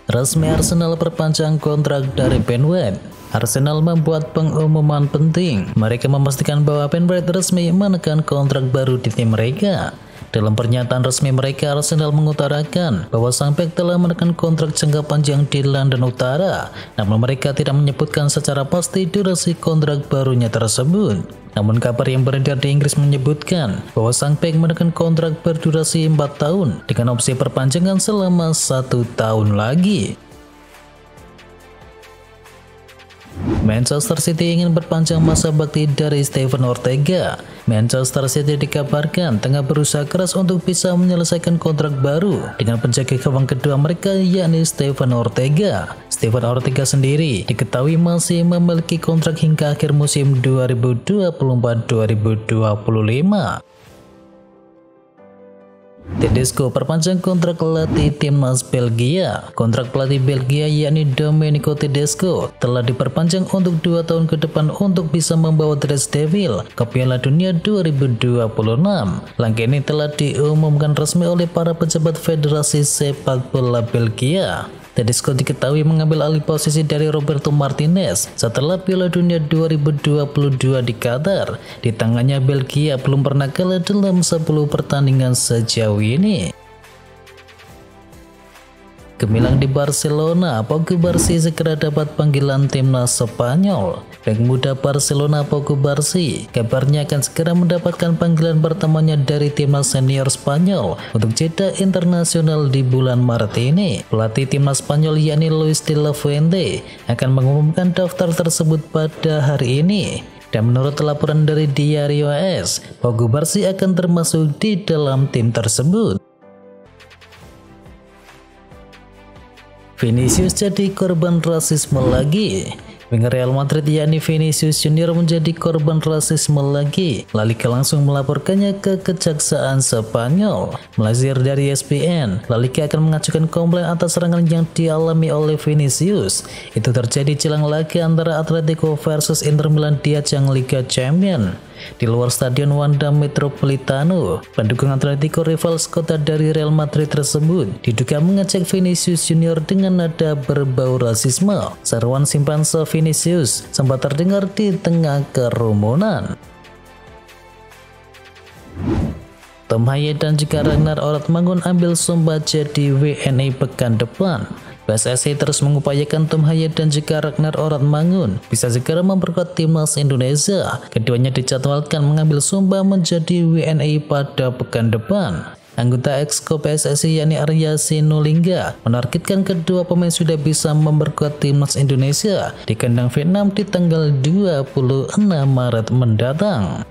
Resmi Arsenal perpanjang kontrak dari Ben White. Arsenal membuat pengumuman penting. Mereka memastikan bahwa Ben White resmi menekan kontrak baru di tim mereka. Dalam pernyataan resmi mereka, Arsenal mengutarakan bahwa sang bek telah menekan kontrak jangka panjang di London Utara. Namun mereka tidak menyebutkan secara pasti durasi kontrak barunya tersebut. Namun kabar yang beredar di Inggris menyebutkan bahwa sang bek menekan kontrak berdurasi 4 tahun dengan opsi perpanjangan selama 1 tahun lagi. Manchester City ingin perpanjang masa bakti dari Steven Ortega. Manchester City dikabarkan tengah berusaha keras untuk bisa menyelesaikan kontrak baru dengan penjaga gawang kedua mereka, yakni Steven Ortega. Steven Ortega sendiri diketahui masih memiliki kontrak hingga akhir musim 2024-2025. Tedesco perpanjang kontrak pelatih timnas Belgia. Kontrak pelatih Belgia yakni Domenico Tedesco telah diperpanjang untuk 2 tahun ke depan untuk bisa membawa The Red Devils ke Piala Dunia 2026. Langkah ini telah diumumkan resmi oleh para pejabat Federasi Sepak Bola Belgia. Tedesco diketahui mengambil alih posisi dari Roberto Martinez setelah Piala Dunia 2022 di Qatar. Di tangannya, Belgia belum pernah kalah dalam 10 pertandingan sejauh ini. Gemilang di Barcelona, Pau Cubarsí segera dapat panggilan timnas Spanyol. Bek muda Barcelona Pau Cubarsí kabarnya akan segera mendapatkan panggilan pertamanya dari timnas senior Spanyol untuk jeda internasional di bulan Maret ini. Pelatih timnas Spanyol yakni Luis de la Fuente akan mengumumkan daftar tersebut pada hari ini. Dan menurut laporan dari Diario AS, Pau Cubarsí akan termasuk di dalam tim tersebut. Vinicius jadi korban rasisme lagi. Winger Real Madrid yakni Vinicius Junior menjadi korban rasisme lagi. La Liga langsung melaporkannya ke Kejaksaan Spanyol. Melansir dari ESPN, La Liga akan mengajukan komplain atas serangan yang dialami oleh Vinicius. Itu terjadi jelang laga antara Atletico versus Inter Milan di ajang Liga Champions. Di luar stadion Wanda Metropolitano, pendukung Atletico rival sekota dari Real Madrid tersebut diduga mengejek Vinicius Junior dengan nada berbau rasisme. Seruan simpanse Vinicius sempat terdengar di tengah kerumunan. Tom Haaland dan juga Ragnar Ortmangun ambil sumpah jadi WNI pekan depan. PSSI terus mengupayakan Tom Haaland dan juga Ragnar Ortmangun bisa segera memperkuat timnas Indonesia. Keduanya dijadwalkan mengambil sumpah menjadi WNI pada pekan depan. Anggota Exco PSSI yakni Arya Sinulinga menargetkan kedua pemain sudah bisa memperkuat timnas Indonesia di kandang Vietnam di tanggal 26 Maret mendatang.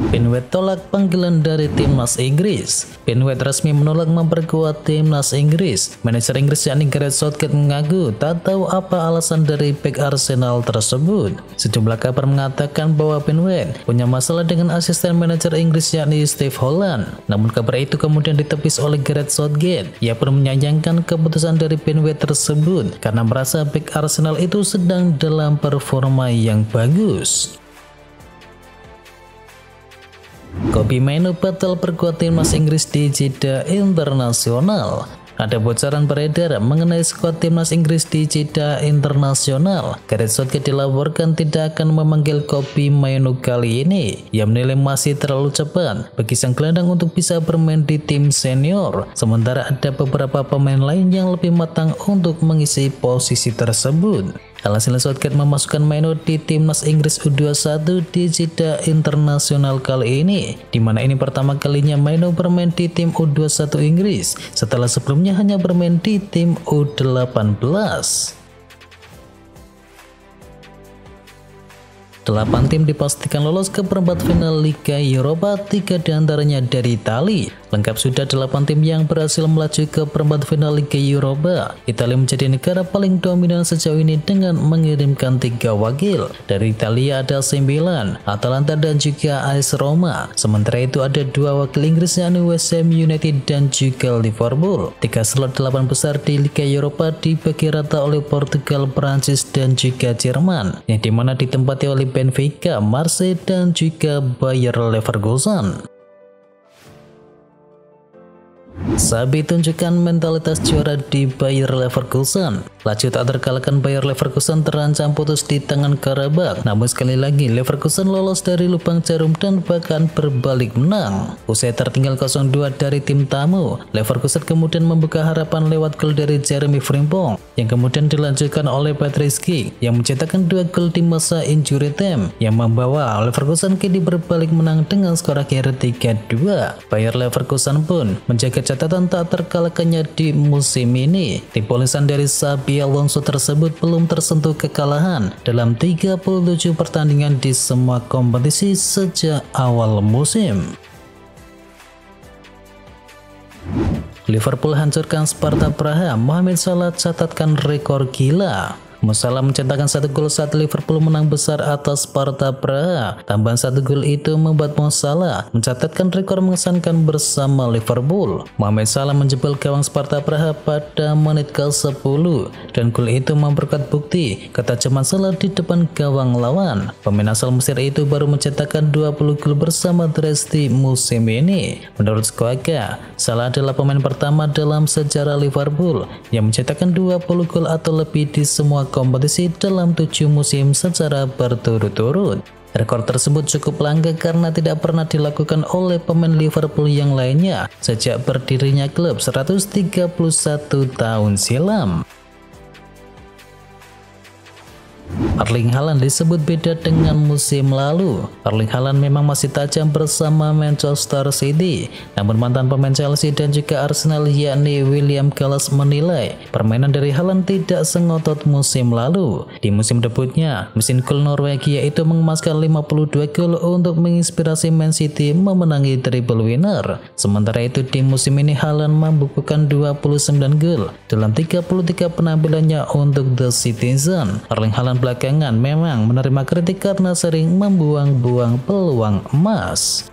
Ben White tolak panggilan dari timnas Inggris. Ben White resmi menolak memperkuat timnas Inggris. Manajer Inggris yakni Gareth Southgate mengaku tak tahu apa alasan dari bek Arsenal tersebut. Sejumlah kabar mengatakan bahwa Ben White punya masalah dengan asisten manajer Inggris yakni Steve Holland. Namun kabar itu kemudian ditepis oleh Gareth Southgate. Ia pun menyayangkan keputusan dari Ben White tersebut karena merasa bek Arsenal itu sedang dalam performa yang bagus. Kobbie Mainoo batal perkuat timnas Inggris di jeda internasional. Ada bocoran beredar mengenai skuad timnas Inggris di jeda internasional. Gareth Southgate dilaporkan tidak akan memanggil Kobbie Mainoo kali ini. Ia menilai masih terlalu cepat bagi sang gelandang untuk bisa bermain di tim senior. Sementara ada beberapa pemain lain yang lebih matang untuk mengisi posisi tersebut. Alhasil Southgate memasukkan Mainoo di timnas Inggris U21 di jeda internasional kali ini, di mana ini pertama kalinya Mainoo bermain di tim U21 Inggris setelah sebelumnya hanya bermain di tim U18. 8 tim dipastikan lolos ke perempat final Liga Eropa, 3 diantaranya dari Italia. Lengkap sudah 8 tim yang berhasil melaju ke perempat final Liga Eropa. Italia menjadi negara paling dominan sejauh ini dengan mengirimkan 3 wakil. Dari Italia ada AC Milan, Atalanta dan juga AS Roma. Sementara itu ada 2 wakil Inggris yakni West Ham United dan juga Liverpool. 3 slot 8 besar di Liga Eropa dibagi rata oleh Portugal, Prancis dan juga Jerman, yang dimana ditempati oleh Benfica, Marseille dan juga Bayer Leverkusen. Xabi tunjukkan mentalitas juara di Bayer Leverkusen. Lazio tak terkalahkan, Bayer Leverkusen terancam putus di tangan Karabakh. Namun sekali lagi Leverkusen lolos dari lubang jarum dan bahkan berbalik menang. Usai tertinggal 0-2 dari tim tamu, Leverkusen kemudian membuka harapan lewat gol dari Jeremy Frimpong yang kemudian dilanjutkan oleh Patrick Schick yang mencetakkan 2 gol di masa injury time yang membawa Leverkusen kini berbalik menang dengan skor akhir 3-2. Bayer Leverkusen pun menjaga catatan tak terkalahkannya di musim ini. Tim polisan dari Xabi Alonso tersebut belum tersentuh kekalahan dalam 37 pertandingan di semua kompetisi sejak awal musim. Liverpool hancurkan Sparta Praha, Mohamed Salah catatkan rekor gila. Mo Salah mencetakkan 1 gol saat Liverpool menang besar atas Sparta Praha. Tambahan 1 gol itu membuat Mo Salah mencatatkan rekor mengesankan bersama Liverpool. Mohamed Salah menjebol gawang Sparta Praha pada menit ke-10 dan gol itu memperkuat bukti ketajaman Salah di depan gawang lawan. Pemain asal Mesir itu baru mencetakkan 20 gol bersama Dresdi musim ini. Menurut Squawka, Salah adalah pemain pertama dalam sejarah Liverpool yang mencetakkan 20 gol atau lebih di semua kompetisi dalam 7 musim secara berturut-turut. Rekor tersebut cukup langka karena tidak pernah dilakukan oleh pemain Liverpool yang lainnya sejak berdirinya klub 131 tahun silam. Erling Haaland disebut beda dengan musim lalu. Erling Haaland memang masih tajam bersama Manchester City, namun mantan pemain Chelsea dan juga Arsenal yakni William Gallas menilai permainan dari Haaland tidak sengotot musim lalu. Di musim debutnya, mesin gol Norwegia itu mengemaskan 52 gol untuk menginspirasi Man City memenangi treble winner. Sementara itu di musim ini Haaland membukukan 29 gol dalam 33 penampilannya untuk The Citizen. Erling Haaland belakangan memang menerima kritik karena sering membuang-buang peluang emas.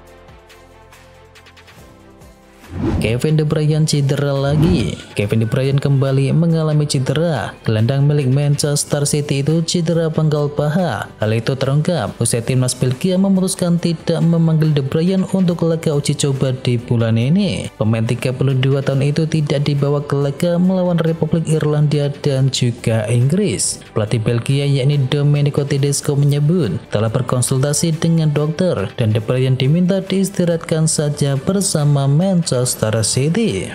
Kevin De Bruyne cedera lagi. Kevin De Bruyne kembali mengalami cedera. Gelandang milik Manchester City itu cedera pangkal paha. Hal itu terungkap usai timnas Belgia memutuskan tidak memanggil De Bruyne untuk laga uji coba di bulan ini. Pemain 32 tahun itu tidak dibawa ke laga melawan Republik Irlandia dan juga Inggris. Pelatih Belgia yakni Domenico Tedesco menyebut telah berkonsultasi dengan dokter dan De Bruyne diminta diistirahatkan saja bersama Manchester City.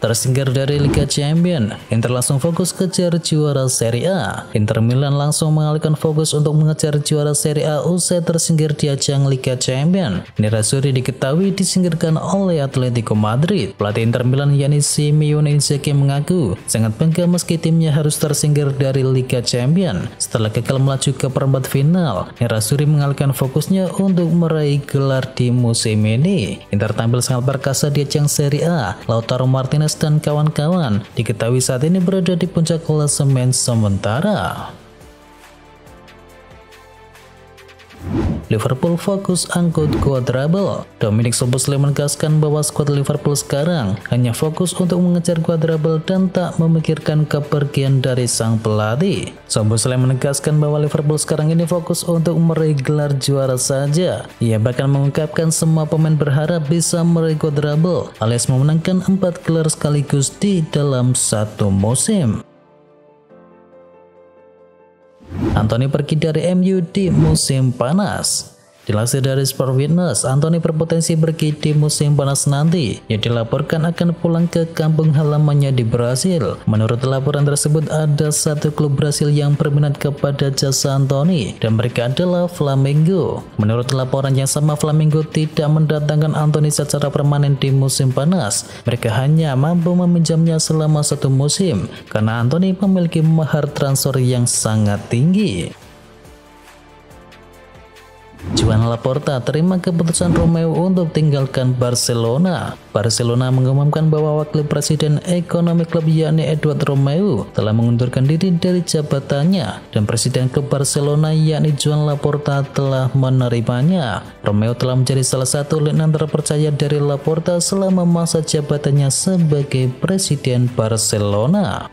Tersingkir dari Liga Champions, Inter langsung fokus kejar juara Serie A. Inter Milan langsung mengalihkan fokus untuk mengejar juara Serie A usai tersingkir di ajang Liga Champions. Nerazzurri diketahui disingkirkan oleh Atletico Madrid. Pelatih Inter Milan yakni Simone Inzaghi mengaku sangat bangga meski timnya harus tersingkir dari Liga Champions. Setelah gagal melaju ke perempat final, Nerazzurri mengalihkan fokusnya untuk meraih gelar di musim ini. Inter tampil sangat perkasa di ajang Serie A. Lautaro Martinez dan kawan-kawan diketahui saat ini berada di puncak klasemen sementara. Liverpool fokus angkut quadruple. Dominic Szoboszlai menegaskan bahwa skuad Liverpool sekarang hanya fokus untuk mengejar quadruple dan tak memikirkan kepergian dari sang pelatih. Szoboszlai menegaskan bahwa Liverpool sekarang ini fokus untuk meraih gelar juara saja. Ia bahkan mengungkapkan semua pemain berharap bisa meraih quadruple alias memenangkan 4 gelar sekaligus di dalam satu musim. Anthony pergi dari MU di musim panas. Dilansir dari Sport Witness, Anthony berpotensi pergi di musim panas nanti. Ia dilaporkan akan pulang ke kampung halamannya di Brasil. Menurut laporan tersebut, ada satu klub Brasil yang berminat kepada jasa Anthony, dan mereka adalah Flamengo. Menurut laporan yang sama, Flamengo tidak mendatangkan Anthony secara permanen di musim panas. Mereka hanya mampu meminjamnya selama 1 musim, karena Anthony memiliki mahar transfer yang sangat tinggi. Joan Laporta terima keputusan Romeu untuk tinggalkan Barcelona. Barcelona mengumumkan bahwa wakil presiden ekonomi klub yakni Eduard Romeu telah mengundurkan diri dari jabatannya dan presiden klub Barcelona yakni Joan Laporta telah menerimanya. Romeu telah menjadi salah satu letnan terpercaya dari Laporta selama masa jabatannya sebagai presiden Barcelona.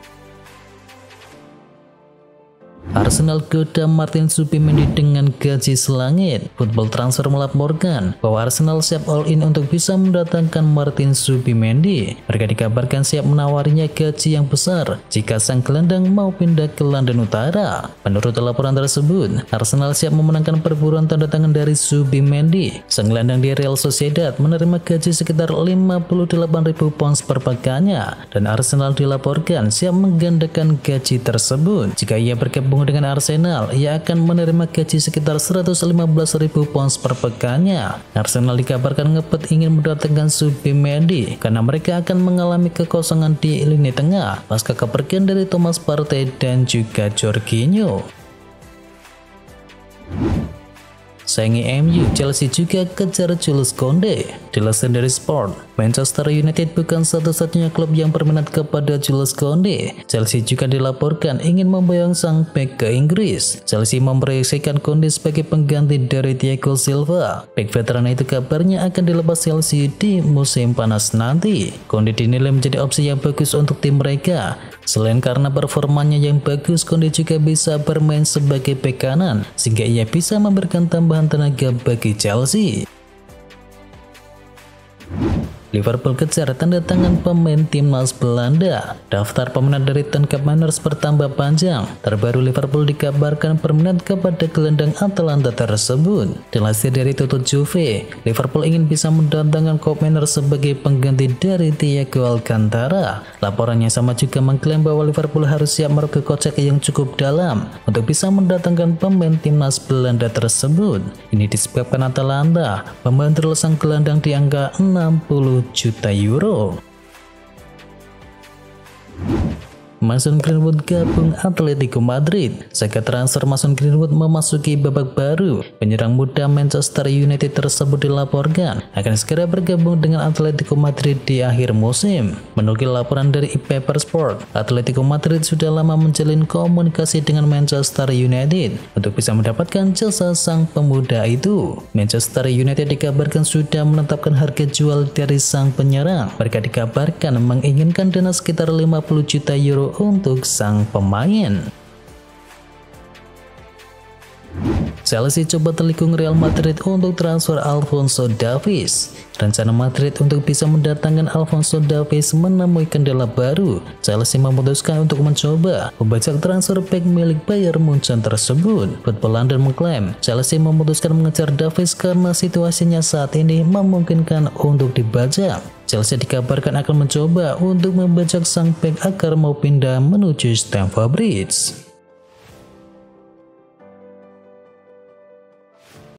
Arsenal goda Martin Zubimendi dengan gaji selangit. Football Transfer melaporkan bahwa Arsenal siap all in untuk bisa mendatangkan Martin Zubimendi. Mereka dikabarkan siap menawarinya gaji yang besar jika sang gelandang mau pindah ke London Utara. Menurut laporan tersebut, Arsenal siap memenangkan perburuan tanda tangan dari Zubimendi. Sang gelandang di Real Sociedad menerima gaji sekitar 58.000 pounds per pekannya, dan Arsenal dilaporkan siap menggandakan gaji tersebut. Jika ia bergabung dengan Arsenal, ia akan menerima gaji sekitar 115.000 pounds per pekannya. Arsenal dikabarkan ngepet ingin mendatangkan Zubimendi karena mereka akan mengalami kekosongan di lini tengah pasca kepergian dari Thomas Partey dan juga Jorginho. Saingi MU, Chelsea juga kejar Jules Koundé. Dilansir dari Sport, Manchester United bukan satu-satunya klub yang berminat kepada Jules Koundé. Chelsea juga dilaporkan ingin memboyong sang bek ke Inggris. Chelsea memproyeksikan Koundé sebagai pengganti dari Thiago Silva. Bek veteran itu kabarnya akan dilepas Chelsea di musim panas nanti. Koundé dinilai menjadi opsi yang bagus untuk tim mereka. Selain karena performanya yang bagus, Koundé juga bisa bermain sebagai bek kanan, sehingga ia bisa memberikan tambahan tenaga bagi Chelsea. Liverpool kejar tanda tangan pemain timnas Belanda. Daftar peminat dari Ten Koopmeiners bertambah panjang. Terbaru Liverpool dikabarkan berminat kepada gelandang Atalanta tersebut. Dilansir dari Tutut Juve, Liverpool ingin bisa mendatangkan Koopmeiners sebagai pengganti dari Thiago Alcantara. Laporannya sama juga mengklaim bahwa Liverpool harus siap merogoh kocek yang cukup dalam untuk bisa mendatangkan pemain timnas Belanda tersebut. Ini disebabkan Atalanta membandrol sang gelandang di angka 60 juta euro. Mason Greenwood gabung Atletico Madrid. Saga transfer Mason Greenwood memasuki babak baru. Penyerang muda Manchester United tersebut dilaporkan akan segera bergabung dengan Atletico Madrid di akhir musim. Menukil laporan dari ePaper Sport, Atletico Madrid sudah lama menjalin komunikasi dengan Manchester United untuk bisa mendapatkan jasa sang pemuda itu. Manchester United dikabarkan sudah menetapkan harga jual dari sang penyerang. Mereka dikabarkan menginginkan dana sekitar 50 juta euro untuk sang pemain. Chelsea coba telikung Real Madrid untuk transfer Alphonso Davies. Rencana Madrid untuk bisa mendatangkan Alphonso Davies menemui kendala baru. Chelsea memutuskan untuk mencoba membajak transfer bek milik Bayern Munchen tersebut. Football London mengklaim Chelsea memutuskan mengejar Davies karena situasinya saat ini memungkinkan untuk dibajak. Chelsea dikabarkan akan mencoba untuk membajak sang bek agar mau pindah menuju Stamford Bridge.